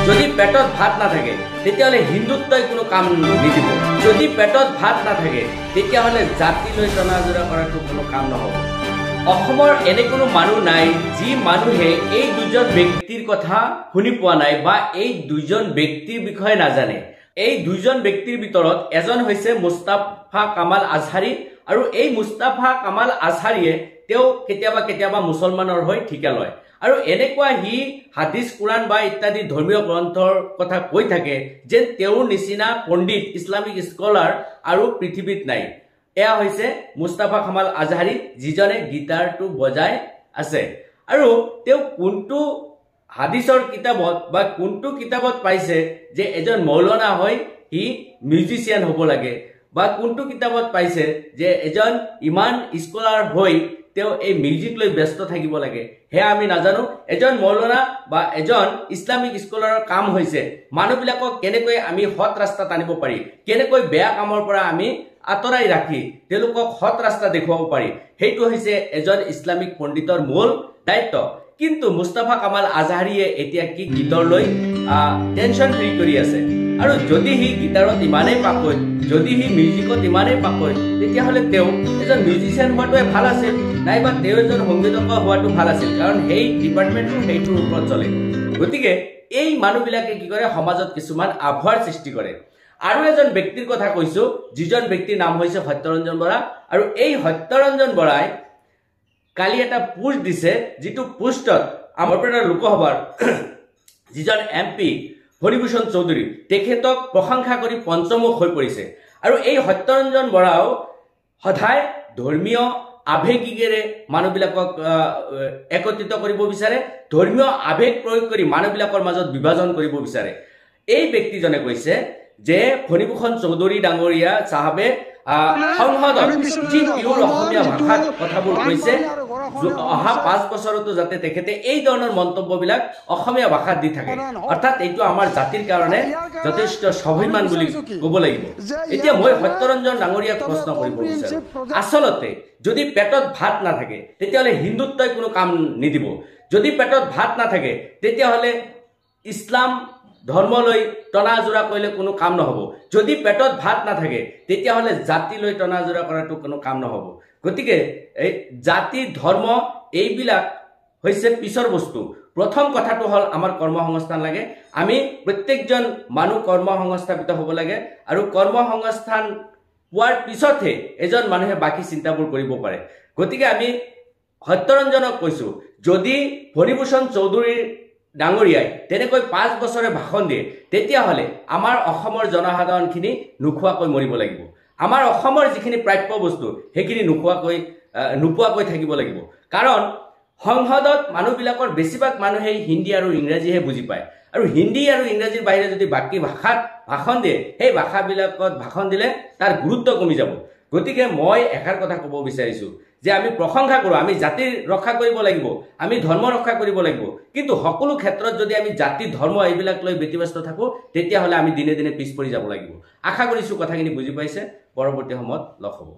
যদি পেটত ভাত নাথাকে তেতিয়াহ'লে হিন্দুত্বই কোনো কাম নিদিব। যদি পেটত ভাত নাথাকে তেতিয়াহ'লে জাতিলৈ টনাজোৰা কৰাটো কোনো কাম নহ'ব। অসমৰ এনে কোনো মানুহ নাই যি মানুহে এই দুজন ব্যক্তিৰ কথা শুনি পোৱা নাই বা এই দুজন ব্যক্তিৰ বিষয়ে নাজানে। এই দুজন ব্যক্তিৰ ভিতৰত এজন হৈছে মুস্তাফা কামাল আজহাৰী, আৰু এই মুস্তাফা কামাল আজহাৰীয়ে তেওঁ কেতিয়াবা কেতিয়াবা মুছলমানৰ হৈ ঠিকা লয়, আৰু এনেকুৱা সি হাদিছ কুৰাণ বা ইত্যাদি ধৰ্মীয় গ্ৰন্থৰ কথা কৈ থাকে যে তেওঁৰ নিচিনা পণ্ডিত ইছলামিক স্কলাৰ আৰু পৃথিৱীত নাই। এয়া হৈছে মুস্তাফা কামাল আজহাৰী, যিজনে গীটাৰটো বজাই আছে। আৰু তেওঁ কোনটো হাদিছৰ কিতাপত বা কোনটো কিতাপত পাইছে যে এজন মৌলানা হয় সি মিউজিচিয়ান হ'ব লাগে, বা কোনটো কিতাপত পাইছে যে এজন ইমান স্কলাৰ হৈ তেওঁ এই মিউজিক লৈ ব্যস্ত থাকিব লাগে, সেয়া আমি নাজানো। এজন মৌলানা বা এজন ইছলামিক স্কলাৰৰ কাম হৈছে মানুহবিলাকক কেনেকৈ আমি সৎ ৰাস্তাত আনিব পাৰি, কেনেকৈ বেয়া কামৰ পৰা আমি আঁতৰাই ৰাখি তেওঁলোকক সৎ ৰাস্তা দেখুৱাব পাৰি, সেইটো হৈছে এজন ইছলামিক পণ্ডিতৰ মূল দায়িত্ব। কিন্তু মুস্তাফা কামাল আজহাৰীয়ে এতিয়া কি গীতৰ লৈ টেনশ্যন ফ্ৰী কৰি আছে। আৰু যদি সি গীটাৰত ইমানেই পাকৈত, যদি সি মিউজিকত ইমানেই পাকৈত, তেতিয়াহ'লে তেওঁ এজন মিউজিচিয়ান হোৱাটোৱে ভাল আছিল, নাইবা তেওঁ এজন সংগীতজ্ঞ হোৱাটো ভাল আছিল, কাৰণ সেই ডিপাৰ্টমেণ্টটো সেইটোৰ ওপৰত চলে। গতিকে এই মানুহবিলাকে কি কৰে, সমাজত কিছুমান আভুৱাৰ সৃষ্টি কৰে। আৰু এজন ব্যক্তিৰ কথা কৈছো, যিজন ব্যক্তিৰ নাম হৈছে সত্যৰঞ্জন বৰা। আৰু এই সত্যৰঞ্জন বৰাই কালি এটা পোষ্ট দিছে, যিটো পোষ্টত আমাৰ লোকসভাৰ যিজন MP ফণীভূষণ চৌধুৰী, তেখেতক প্ৰশংসা কৰি পঞ্চমুখ হৈ পৰিছে। আৰু এই সত্যৰঞ্জন বৰাও সদায় ধৰ্মীয় আৱেগিকেৰে মানুহবিলাকক একত্ৰিত কৰিব বিচাৰে, ধৰ্মীয় আৱেগ প্ৰয়োগ কৰি মানুহবিলাকৰ মাজত বিভাজন কৰিব বিচাৰে। এই ব্যক্তিজনে কৈছে যে ফণীভূষণ চৌধুৰী ডাঙৰীয়া চাহাবে সংসদত যি পিয়ৰ অসমীয়া ভাষাত কথাবোৰ কৈছে, অহা 5 বছৰতো যাতে তেখেতে এই ধৰণৰ মন্তব্যবিলাক অসমীয়া ভাষাত দি থাকে, অৰ্থাৎ এইটো আমাৰ জাতিৰ কাৰণে যথেষ্ট স্বাভিমান বুলি ক'ব লাগিব। এতিয়া মই সত্যৰঞ্জন ডাঙৰীয়াক প্ৰশ্ন কৰিব বিচাৰো, আচলতে যদি পেটত ভাত নাথাকে তেতিয়াহ'লে হিন্দুত্বই কোনো কাম নিদিব। যদি পেটত ভাত নাথাকে তেতিয়াহ'লে ইছলাম ধৰ্মলৈ টনাজোৰা কৰিলে কোনো কাম নহ'ব। যদি পেটত ভাত নাথাকে তেতিয়াহ'লে জাতিলৈ টনাজোৰা কৰাটো কোনো কাম নহ'ব। গতিকে এই জাতি ধৰ্ম এইবিলাক হৈছে পিছৰ বস্তু। প্ৰথম কথাটো হ'ল আমাৰ কৰ্মসংস্থান লাগে। আমি প্ৰত্যেকজন মানুহ কৰ্মসংস্থাপিত হ'ব লাগে, আৰু কৰ্মসংস্থান পোৱাৰ পিছতহে এজন মানুহে বাকী চিন্তাবোৰ কৰিব পাৰে। গতিকে আমি সত্যৰঞ্জনক কৈছো, যদি ফণীভূষণ চৌধুৰীৰ ডাঙৰীয়াই তেনেকৈ 5 বছৰে ভাষণ দিয়ে, তেতিয়াহ'লে আমাৰ অসমৰ জনসাধাৰণখিনি নোখোৱাকৈ মৰিব লাগিব। আমাৰ অসমৰ যিখিনি প্ৰাপ্য বস্তু সেইখিনি নোপোৱাকৈ থাকিব লাগিব। কাৰণ সংসদত মানুহবিলাকৰ বেছিভাগ মানুহেই হিন্দী আৰু ইংৰাজীহে বুজি পায়, আৰু হিন্দী আৰু ইংৰাজীৰ বাহিৰে যদি বাকী ভাষাত ভাষণ দিয়ে, সেই ভাষাবিলাকত ভাষণ দিলে তাৰ গুৰুত্ব কমি যাব। গতিকে মই এষাৰ কথা ক'ব বিচাৰিছোঁ যে আমি প্ৰশংসা কৰোঁ, আমি জাতিৰ ৰক্ষা কৰিব লাগিব, আমি ধৰ্ম ৰক্ষা কৰিব লাগিব, কিন্তু সকলো ক্ষেত্ৰত যদি আমি জাতি ধৰ্ম এইবিলাক লৈ ব্যতিব্যস্ত থাকোঁ, তেতিয়াহ'লে আমি দিনে দিনে পিছ পৰি যাব লাগিব। আশা কৰিছোঁ কথাখিনি বুজি পাইছে। পৰৱৰ্তী সময়ত লগ হ'ব।